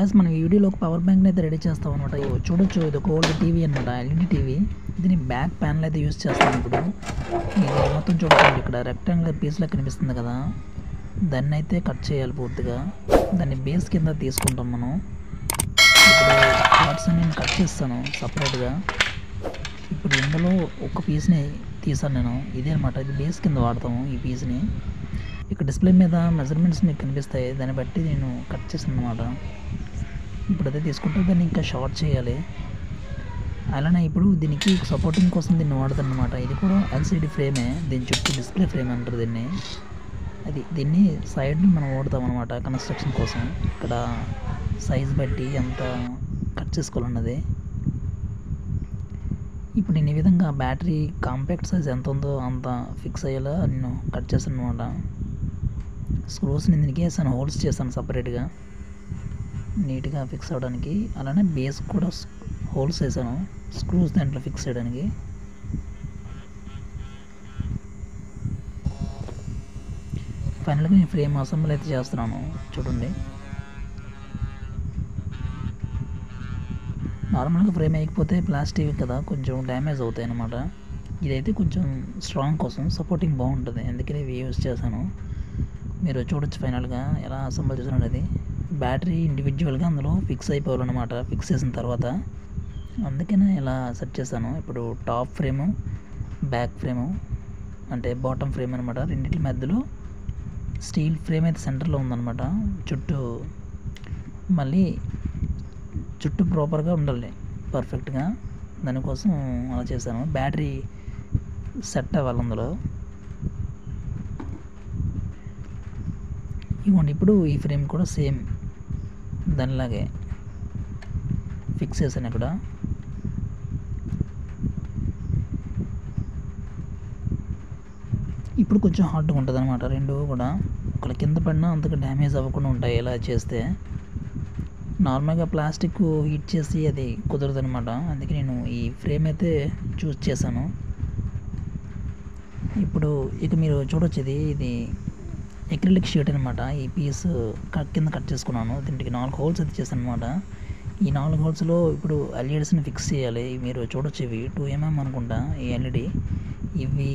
Gas మన వీడియోలో ఒక పవర్ బ్యాంక్ని అయితే రెడీ చేస్తాం అనమాట. చూడొచ్చు, ఇది ఒక ఓల్డ్ టీవీ అనమాట, ఎల్ఈడి టీవీ. దీని బ్యాక్ ప్యానల్ అయితే యూస్ చేస్తాను ఇప్పుడు. ఇది మొత్తం చూడొచ్చు, ఇక్కడ రెక్టాంగులర్ పీస్లా కనిపిస్తుంది కదా, దాన్ని అయితే కట్ చేయాలి పూర్తిగా. దాన్ని బేస్ కింద తీసుకుంటాం మనం. ఇప్పుడు పార్ట్స్ అన్ని నేను కట్ చేస్తాను సపరేట్గా. ఇప్పుడు ఇందులో ఒక పీస్ని తీసాను నేను, ఇదే అనమాట, ఇది బేస్ కింద వాడతాము ఈ పీస్ని. ఇక్కడ డిస్ప్లే మీద మెజర్మెంట్స్ మీకు కనిపిస్తాయి, దాన్ని బట్టి నేను కట్ చేసాను అనమాట. ఇప్పుడు అదే తీసుకుంటే దాన్ని ఇంకా షార్ట్ చేయాలి. అలానే ఇప్పుడు దీనికి సపోర్టింగ్ కోసం దీన్ని వాడతాను అనమాట. ఇది కూడా ఎల్సిడి ఫ్రేమే, దీని చుట్టూ డిస్ప్లే ఫ్రేమ్ అంటారు దీన్ని. దీన్ని సైడ్ని మనం వాడతాం అనమాట కన్స్ట్రక్షన్ కోసం. ఇక్కడ సైజ్ బట్టి ఎంత కట్ చేసుకోవాలన్నది. ఇప్పుడు నేను ఈ విధంగా బ్యాటరీ కాంపాక్ట్ సైజ్ ఎంత ఉందో అంత ఫిక్స్ అయ్యేలా నేను కట్ చేశాను అనమాట. స్క్రూస్ని దీనికి వేసాను, హోల్స్ చేశాను సపరేట్గా నీట్గా ఫిక్స్ అవ్వడానికి. అలానే బేస్ కూడా హోల్స్ వేసాను స్క్రూస్ దాంట్లో ఫిక్స్ చేయడానికి. ఫైనల్గా నేను ఫ్రేమ్ అసెంబ్లీ అయితే చేస్తున్నాను చూడండి. నార్మల్గా ఫ్రేమ్ వేయకపోతే ప్లాస్టిక్ కదా, కొంచెం డ్యామేజ్ అవుతాయి అన్నమాట. ఇదైతే కొంచెం స్ట్రాంగ్ కోసం సపోర్టింగ్ బాగుంటుంది, అందుకని ఇవి యూజ్ చేశాను. మీరు చూడొచ్చు ఫైనల్గా ఎలా అసెంబుల్ చేశాను అనేది. బ్యాటరీ ఇండివిజువల్గా అందులో ఫిక్స్ అయిపోవాలన్నమాట ఫిక్స్ చేసిన తర్వాత, అందుకనే ఇలా సెట్ చేశాను. ఇప్పుడు టాప్ ఫ్రేము, బ్యాక్ ఫ్రేము అంటే బాటమ్ ఫ్రేమ్ అనమాట, రెండింటి మధ్యలో స్టీల్ ఫ్రేమ్ అయితే సెంటర్లో ఉందన్నమాట. మళ్ళీ చుట్టూ ప్రాపర్గా ఉండాలి పర్ఫెక్ట్గా, దానికోసం అలా చేశాను. బ్యాటరీ సెట్ అవ్వాలి అందులో. ఇవ్వండి, ఇప్పుడు ఈ ఫ్రేమ్ కూడా సేమ్ దానిలాగే ఫిక్స్ చేశాను ఇక్కడ. ఇప్పుడు కొంచెం హార్డ్గా ఉంటుంది అనమాట, రెండు కూడా ఒకళ్ళ కింద పడినా అంతగా డ్యామేజ్ అవ్వకుండా ఉంటాయి ఇలా చేస్తే. నార్మల్గా ప్లాస్టిక్ హీట్ చేసి అది కుదరదు అనమాట, అందుకే నేను ఈ ఫ్రేమ్ అయితే చూస్ చేశాను. ఇప్పుడు ఇక మీరు చూడొచ్చు, ఇది ఎక్రిలిక్ షీట్ అనమాట. ఈ పీస్ కింద కట్ చేసుకున్నాను, దీనికి 4 హోల్స్ అయితే చేశాను అనమాట. ఈ 4 హోల్స్లో ఇప్పుడు ఎల్ఈడీస్ని ఫిక్స్ చేయాలి. మీరు చూడొచ్చు, ఇవి 2mm అనుకుంటా ఈ ఎల్ఈడి, ఇవి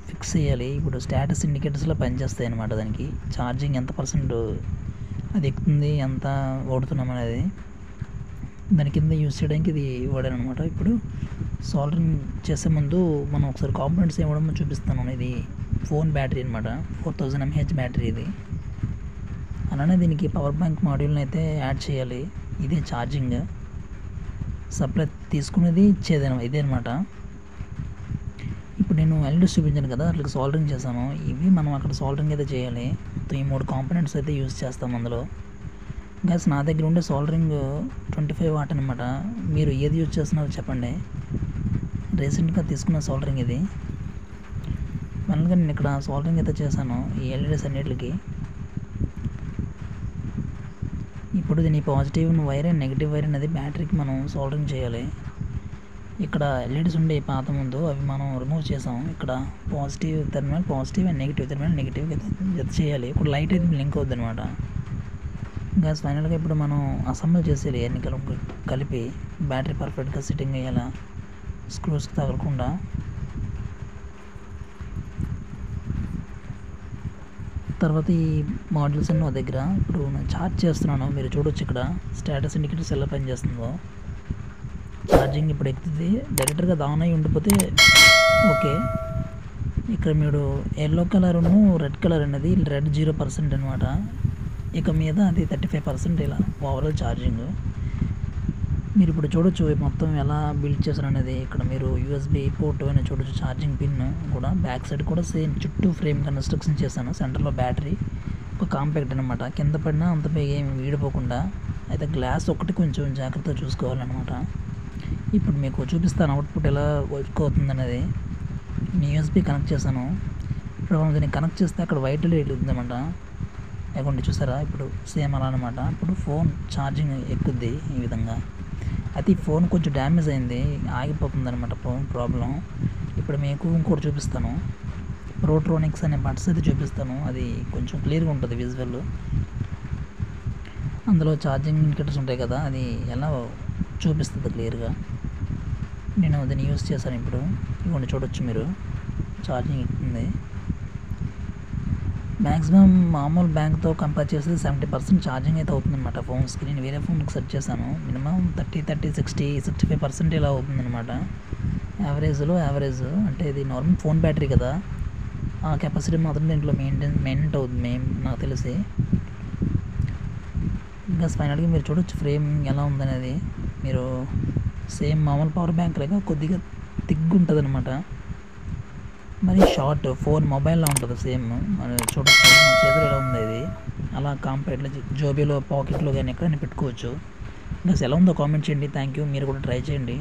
ఫిక్స్ చేయాలి. ఇప్పుడు స్టేటస్ ఇండికేటర్స్లో పనిచేస్తాయి అనమాట. దానికి ఛార్జింగ్ ఎంత పర్సెంట్ అది ఎక్కుతుంది, ఎంత ఓడుతున్నాం అనేది దాని కింద యూజ్ చేయడానికి ఇది వాడాను అనమాట. ఇప్పుడు సోల్డరింగ్ చేసే ముందు మనం ఒకసారి కాంపోనెంట్స్ ఇవ్వడం చూపిస్తాను. ఇది ఫోన్ బ్యాటరీ అనమాట, 4000 mAh బ్యాటరీ ఇది. అలానే దీనికి పవర్ బ్యాంక్ మాడ్యూల్ని అయితే యాడ్ చేయాలి. ఇదే ఛార్జింగ్ సప్లై తీసుకునేది ఇచ్చేది ఇదే అనమాట. ఇప్పుడు నేను ఎల్ఈడీస్ చూపించాను కదా, అట్లా సోల్డరింగ్ చేశాను. ఇవి మనం అక్కడ సోల్డరింగ్ అయితే చేయాలి. మొత్తం ఈ 3 కాంపోనెంట్స్ అయితే యూజ్ చేస్తాం అందులో. గ్యాస్ నా దగ్గర ఉండే సోల్డరింగ్ 25 వాట్ అనమాట. మీరు ఏది యూజ్ చేస్తున్నారో చెప్పండి. రీసెంట్గా తీసుకున్న సోల్డరింగ్ ఇది. ఫైనల్గా నేను ఇక్కడ సోల్డరింగ్ అయితే చేశాను ఈ ఎల్ఈడీస్ అన్నిటికి. ఇప్పుడు దీని positive wire and negative wire అనేది బ్యాటరీకి మనం సోల్డరింగ్ చేయాలి. ఇక్కడ ఎల్ఈడీస్ ఉండే పాత ముందు అవి మనం రిమూవ్ చేసాం. ఇక్కడ positive terminal positive and negative terminal negative జత చేయాలి. ఇప్పుడు లైట్ అయితే లింక్ అవుద్ది అనమాట. గ్యాస్ ఫైనల్గా ఇప్పుడు మనం అసెంబుల్ చేసేది అన్ని కలిపి బ్యాటరీ పర్ఫెక్ట్గా సిట్టింగ్ అయ్యేలా, స్క్రూస్కి తగలకుండా. తర్వాత ఈ మాడ్యూల్స్ అన్నీ దగ్గర ఇప్పుడు నేను ఛార్జ్ చేస్తున్నాను. మీరు చూడొచ్చు ఇక్కడ స్టేటస్ ఇండికేటర్స్ ఎలా పనిచేస్తుందో. ఛార్జింగ్ ఇప్పుడు ఎక్కుతుంది, డైరెక్ట్గా ఆన్ అయి ఉండిపోతే ఓకే. ఇక్కడ మీరు ఎల్లో కలర్ను రెడ్ కలర్ అనేది, రెడ్ 0% అనమాట, ఇక మీద అది 35% ఇలా ఓవరాల్ ఛార్జింగ్. మీరు ఇప్పుడు చూడొచ్చు మొత్తం ఎలా బిల్డ్ చేశారు అనేది. ఇక్కడ మీరు యూఎస్బి పోర్ట్ అయినా చూడొచ్చు, ఛార్జింగ్ పిన్ కూడా బ్యాక్ సైడ్ కూడా సేమ్ చుట్టూ ఫ్రేమ్ కన్స్ట్రక్షన్ చేశాను. సెంటర్లో బ్యాటరీ ఒక కాంపాక్ట్ అనమాట, కింద పడినా అంత ఏమి వీడిపోకుండా. అయితే గ్లాస్ ఒకటి కొంచెం జాగ్రత్తగా చూసుకోవాలన్నమాట. ఇప్పుడు మీకు చూపిస్తాను అవుట్పుట్ ఎలా వర్క్ అవుతుంది అనేది. నేను యూఎస్బి కనెక్ట్ చేశాను. ఇప్పుడు మనం దీన్ని కనెక్ట్ చేస్తే అక్కడ వైట్ లైట్ ఉందన్నమాట, లేకుంటే చూసారా, ఇప్పుడు సేమ్ అలా అనమాట. ఇప్పుడు ఫోన్ ఛార్జింగ్ ఎక్కుద్ది ఈ విధంగా. అయితే ఈ ఫోన్ కొంచెం డ్యామేజ్ అయింది, ఆగిపోతుంది అనమాట ఫోన్ ప్రాబ్లం. ఇప్పుడు మీకు ఇంకోటి చూపిస్తాను, ప్రోట్రోనిక్స్ అనే బడ్స్ అయితే చూపిస్తాను, అది కొంచెం క్లియర్గా ఉంటుంది విజువల్. అందులో ఛార్జింగ్ ఇండికేటర్స్ ఉంటాయి కదా, అది ఎలా చూపిస్తుంది క్లియర్గా. నేను దీన్ని యూస్ చేశాను ఇప్పుడు. ఇవ్వండి చూడొచ్చు మీరు, ఛార్జింగ్ ఎక్కుతుంది. మ్యాక్సిమం మామూలు బ్యాంక్తో కంపేర్ చేస్తే 70% ఛార్జింగ్ అయితే అవుతుందన్నమాట ఫోన్స్కి. నేను వేరే ఫోన్కి సెర్చ్ చేశాను, మినిమం 65% ఇలా అవుతుందన్నమాట. యావరేజ్ అంటే ఇది నార్మల్ ఫోన్ బ్యాటరీ కదా, ఆ కెపాసిటీ మాత్రం దీంట్లో మెయింటైన్ అవుతుంది నాకు తెలిసి. ఇంకా ఫైనల్గా మీరు చూడొచ్చు ఫ్రేమ్ ఎలా ఉందనేది. మీరు సేమ్ మామూలు పవర్ బ్యాంక్ లాగా కొద్దిగా థిక్గా ఉంటుంది అనమాట. మరి షార్ట్ ఫోన్ మొబైల్లో ఉంటుంది సేమ్. మరి చూడొచ్చు మా చేతిలో ఎలా ఉంది ఇది. అలా కాంపాక్ట్లో జోబీలో పాకెట్లో కానీ ఎక్కడైనా పెట్టుకోవచ్చు. ఇంకా ఎలా ఉందో కామెంట్ చేయండి. థ్యాంక్ యూ, మీరు కూడా ట్రై చేయండి.